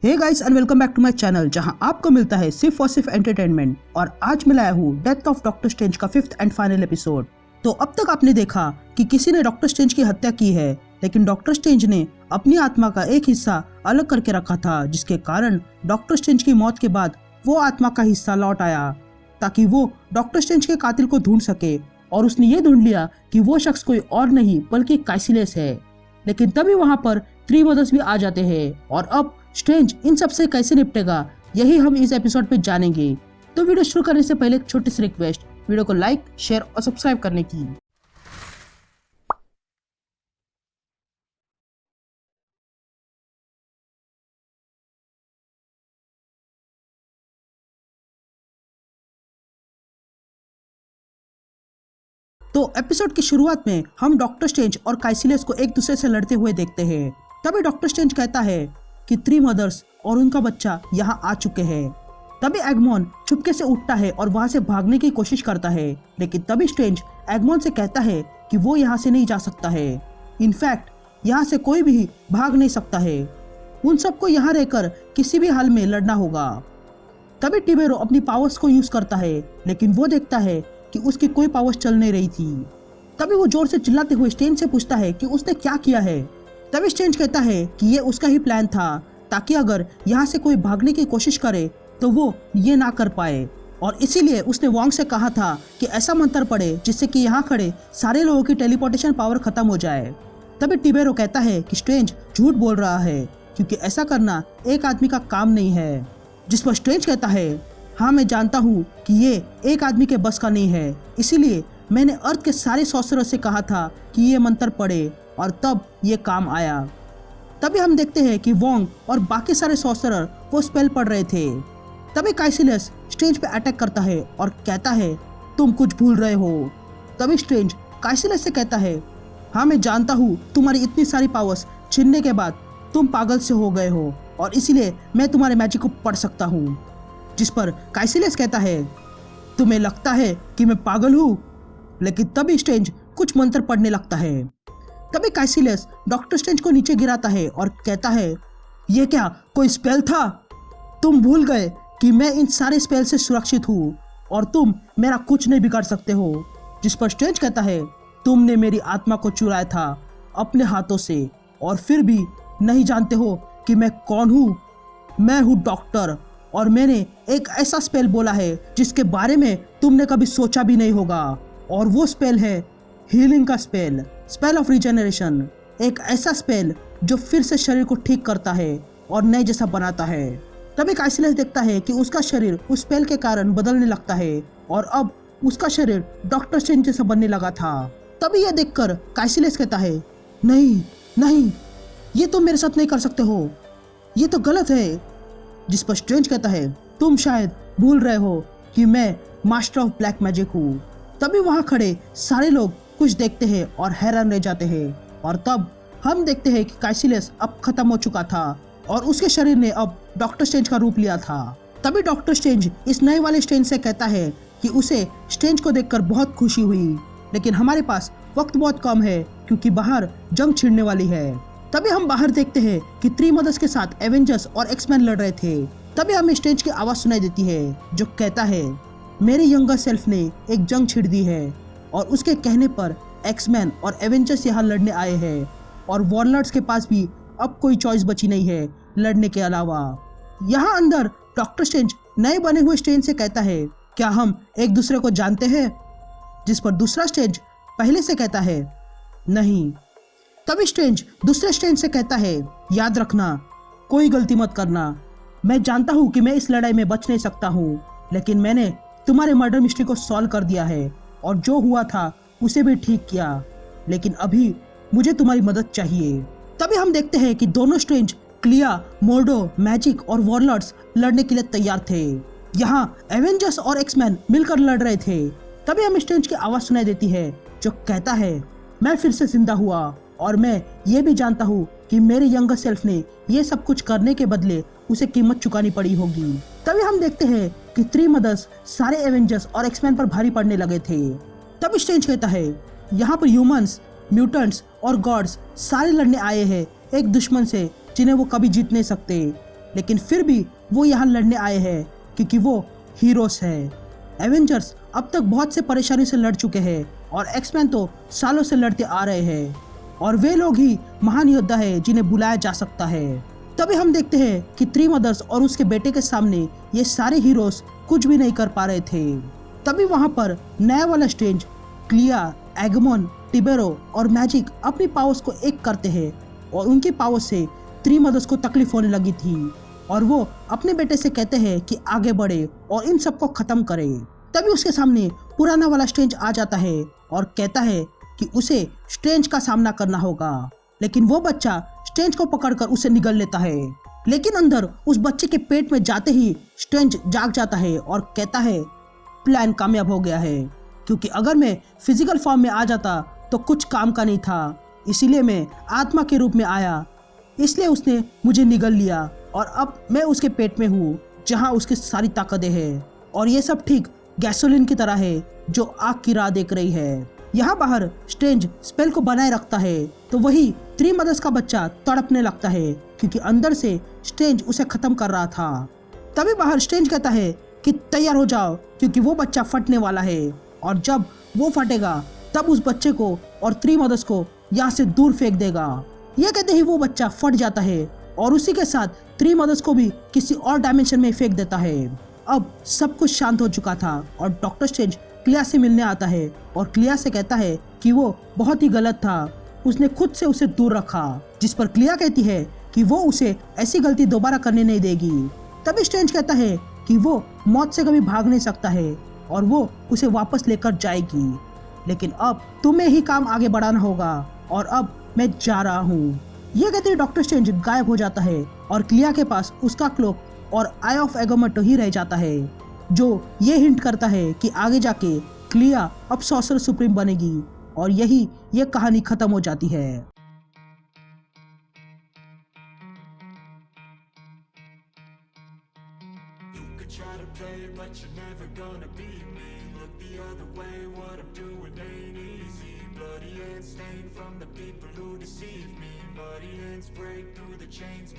Hey guys and welcome back to my channel जहां आपको मिलता है सिर्फ और सिर्फ एंटरटेनमेंट। और आज मैं लाया हूँ डेथ ऑफ डॉक्टर स्ट्रेंज का 5th एंड फाइनल एपिसोड। तो अब तक आपने देखा कि किसी ने डॉक्टर स्ट्रेंज की हत्या की है, लेकिन डॉक्टर स्ट्रेंज ने अपनी आत्मा का एक हिस्सा अलग करके रखा था, जिसके कारण डॉक्टर स्ट्रेंज की मौत के बाद वो आत्मा का हिस्सा लौट आया ताकि वो डॉक्टर स्ट्रेंज के कातिल को ढूंढ सके। और उसने ये ढूंढ लिया कि वो शख्स कोई और नहीं बल्कि काइसिलेस है। लेकिन तभी वहां पर थ्री मदर्स भी आ जाते हैं और अब स्ट्रेंज इन सब से कैसे निपटेगा यही हम इस एपिसोड पे जानेंगे। तो वीडियो शुरू करने से पहले एक छोटी सी रिक्वेस्ट, वीडियो को लाइक शेयर और सब्सक्राइब करने की। तो एपिसोड की शुरुआत में हम डॉक्टर स्ट्रेंज और काइसिलेस को एक दूसरे से लड़ते हुए देखते हैं। तभी डॉक्टर स्ट्रेंज कहता है कि थ्री मदर्स और उनका बच्चा यहाँ आ चुके हैं। तभी एगमॉन चुपके से उठता है और वहां से भागने की कोशिश करता है, लेकिन तभी स्ट्रेंज एगमॉन से कहता है कि वो यहाँ से नहीं जा सकता है। इनफैक्ट यहाँ से कोई भी भाग नहीं सकता है, उन सबको यहाँ रहकर किसी भी हाल में लड़ना होगा। तभी टिबेरो अपनी पावर्स को यूज करता है, लेकिन वो देखता है कि उसकी कोई पावर्स चल नहीं रही थी। तभी वो जोर से चिल्लाते हुए स्ट्रेंज से पूछता है कि उसने क्या किया है। तभी स्ट्रेंज कहता है कि ये उसका ही प्लान था ताकि अगर यहाँ से कोई भागने की कोशिश करे तो वो ये ना कर पाए, और इसीलिए उसने वॉन्ग से कहा था कि ऐसा मंत्र पड़े जिससे कि यहाँ खड़े सारे लोगों की टेलीपोर्टेशन पावर खत्म हो जाए। तभी टिबेरो कहता है कि स्ट्रेंज झूठ बोल रहा है क्योंकि ऐसा करना एक आदमी का काम नहीं है। जिस पर स्ट्रेंज कहता है, हाँ मैं जानता हूँ कि ये एक आदमी के बस का नहीं है, इसीलिए मैंने अर्थ के सारे सॉर्सरर से कहा था कि ये मंत्र पढ़े और तब ये काम आया। तभी हम देखते हैं कि वॉन्ग और बाकी सारे सॉर्सरर वो स्पेल पढ़ रहे थे। तभी काइसिलेस स्ट्रेंज पे अटैक करता है और कहता है तुम कुछ भूल रहे हो। तभी स्ट्रेंज काइसिलेस से कहता है, हाँ मैं जानता हूँ तुम्हारी इतनी सारी पावर्स छीनने के बाद तुम पागल से हो गए हो और इसीलिए मैं तुम्हारे मैजिक को पढ़ सकता हूँ। जिस पर काइसिलेस कहता है तुम्हें लगता है कि मैं पागल हूँ। लेकिन तभी स्ट्रेंज कुछ मंत्र पढ़ने लगता है। तभी काइसिलेस डॉक्टर स्ट्रेंज को नीचे गिराता है और कहता है ये क्या कोई स्पेल था? तुम भूल गए कि मैं इन सारे स्पेल से सुरक्षित हूँ और तुम मेरा कुछ नहीं बिगाड़ सकते हो। जिस पर स्ट्रेंज कहता है तुमने मेरी आत्मा को चुराया था अपने हाथों से और फिर भी नहीं जानते हो कि मैं कौन हूँ। मैं हूँ डॉक्टर और मैंने एक ऐसा स्पेल बोला है जिसके बारे में तुमने कभी सोचा भी नहीं होगा, और वो स्पेल है हीलिंग का स्पेल, स्पेल ऑफ रिजेनरेशन। एक ऐसा स्पेल जो फिर से शरीर को ठीक करता है और नए जैसा बनाता है। तभी काइसिलेस देखता है कि उसका शरीर उस स्पेल के कारण बदलने लगता है और अब उसका शरीर डॉक्टर स्ट्रेंज जैसा बनने लगा था। तभी यह देखकर काइसिलेस कहता है नहीं नहीं, ये तुम मेरे साथ नहीं कर सकते हो, ये तो गलत है। जिस पर स्ट्रेंज कहता है तुम शायद भूल रहे हो कि मैं मास्टर ऑफ ब्लैक मैजिक हूँ। तभी वहाँ खड़े सारे लोग कुछ देखते हैं और हैरान रह जाते हैं, और तब हम देखते हैं कि काइसिलेस अब खत्म हो चुका था और उसके शरीर ने अब डॉक्टर स्ट्रेंज का रूप लिया था। तभी डॉक्टर स्ट्रेंज इस नए वाले स्ट्रेंज से कहता है कि उसे स्ट्रेंज को देखकर बहुत खुशी हुई, लेकिन हमारे पास वक्त बहुत कम है क्योंकि बाहर जंग छिड़ने वाली है। तभी हम बाहर देखते हैं कि थ्री मदर्स के साथ एवेंजर्स और एक्समैन लड़ रहे थे। तभी हमें स्ट्रेंज की आवाज सुनाई देती है जो कहता है मेरे यंगर सेल्फ ने एक जंग छिड़ दी है और उसके कहने पर एक्समैन और एवेंजर्स यहाँ लड़ने आए हैं और वॉरलॉर्ड्स के पास भी अब कोई चॉइस बची नहीं है लड़ने के अलावा। यहाँ अंदर डॉक्टर स्ट्रेंज नए बने हुए स्ट्रेंज से कहता है क्या हम एक दूसरे को जानते हैं? जिस पर दूसरा स्ट्रेंज पहले से कहता है नहीं। तभी स्ट्रेंज दूसरे स्ट्रेंज से कहता है याद रखना, कोई गलती मत करना। मैं जानता हूँ कि मैं इस लड़ाई में बच नहीं सकता हूँ, लेकिन मैंने तुम्हारे मर्डर मिस्ट्री को सॉल्व कर दिया है और जो हुआ था उसे भी ठीक किया, लेकिन अभी मुझे तुम्हारी मदद चाहिए। तभी हम देखते हैं कि दोनों स्ट्रेंज क्लिया, मोर्डो, मैजिक और वॉरलॉर्ड्स लड़ने के लिए तैयार थे। यहाँ एवेंजर्स और एक्समैन मिलकर लड़ रहे थे। तभी हमें स्ट्रेंज की आवाज सुनाई देती है जो कहता है मैं फिर से जिंदा हुआ और मैं ये भी जानता हूँ कि मेरे यंगर सेल्फ ने ये सब कुछ करने के बदले उसे कीमत चुकानी पड़ी होगी। तभी हम देखते हैं कि थ्री मदर्स सारे एवेंजर्स और एक्समैन पर भारी पड़ने लगे थे। तभी स्ट्रेंज कहता है यहाँ पर ह्यूमंस, म्यूटेंट्स और गॉड्स सारे लड़ने आए हैं एक दुश्मन से जिन्हें वो कभी जीत नहीं सकते। लेकिन फिर भी वो यहाँ लड़ने आए हैं क्योंकि वो हीरोज है। एवेंजर्स अब तक बहुत से परेशानी से लड़ चुके हैं और एक्समैन तो सालों से लड़ते आ रहे हैं और वे लोग ही महान योद्धा है जिन्हें बुलाया जा सकता है। तभी हम देखते हैं कि थ्री मदर्स और उसके बेटे के सामने ये सारे हीरोज कुछ भी नहीं कर पा रहे थे। तभी वहां पर नया वाला स्ट्रेंज, क्लिया, एगमोन, टिबेरो और मैजिक अपनी पावर्स को एक करते हैं और उनकी पावर से थ्री मदर्स को तकलीफ होने लगी थी और वो अपने बेटे से कहते हैं कि आगे बढ़े और इन सबको खत्म करे। तभी उसके सामने पुराना वाला स्ट्रेंज आ जाता है और कहता है कि उसे स्ट्रेंज का सामना करना होगा, लेकिन वो बच्चा स्ट्रेंज को पकड़कर उसे निगल लेता है। लेकिन अंदर उस बच्चे के पेट में जाते ही स्ट्रेंज जाग जाता है और कहता है प्लान कामयाब हो गया है, क्योंकि अगर मैं फिजिकल फॉर्म में आ जाता तो कुछ काम का नहीं था, इसीलिए मैं आत्मा के रूप में आया, इसलिए उसने मुझे निगल लिया और अब मैं उसके पेट में हूँ जहाँ उसकी सारी ताकतें हैं और ये सब ठीक गैसोलीन की तरह है जो आग की राह देख रही है। यहाँ बाहर स्ट्रेंज स्पेल को बनाए रखता है तो वही थ्री मदर्स का बच्चा तड़पने लगता है क्योंकि अंदर से स्ट्रेंज उसे खत्म कर रहा था। तभी बाहर स्ट्रेंज कहता है कि तैयार हो जाओ क्योंकि वो बच्चा फटने वाला है और जब वो फटेगा तब उस बच्चे को और थ्री मदर्स को यहाँ से दूर फेंक देगा। यह कहते ही वो बच्चा फट जाता है और उसी के साथ थ्री मदर्स को भी किसी और डायमेंशन में फेंक देता है। अब सब कुछ शांत हो चुका था और डॉक्टर स्ट्रेंज क्लिया से मिलने आता है और क्लिया से कहता है कि वो बहुत ही गलत था, उसने खुद से उसे दूर रखा, जिस पर क्लिया कहती है कि वो उसे ऐसी गलती दोबारा करने नहीं देगी। तभी स्ट्रेंज कहता है कि वो मौत से कभी भाग नहीं सकता है और वो उसे वापस लेकर जाएगी, लेकिन अब तुम्हें ही काम आगे बढ़ाना होगा और अब मैं जा रहा हूँ। ये कहते ही डॉक्टर स्ट्रेंज गायब हो जाता है और क्लिया के पास उसका क्लोक और आई ऑफ एगोमेटो ही रह जाता है, जो ये हिंट करता है कि आगे जाके क्लिया अब सॉर्सरर सुप्रीम बनेगी और यही ये कहानी खत्म हो जाती है। Try to play, but you're never gonna beat me. Look the other way, what I'm doing ain't easy. Bloody hands stained from the people who deceive me. Muddy hands break through the chains.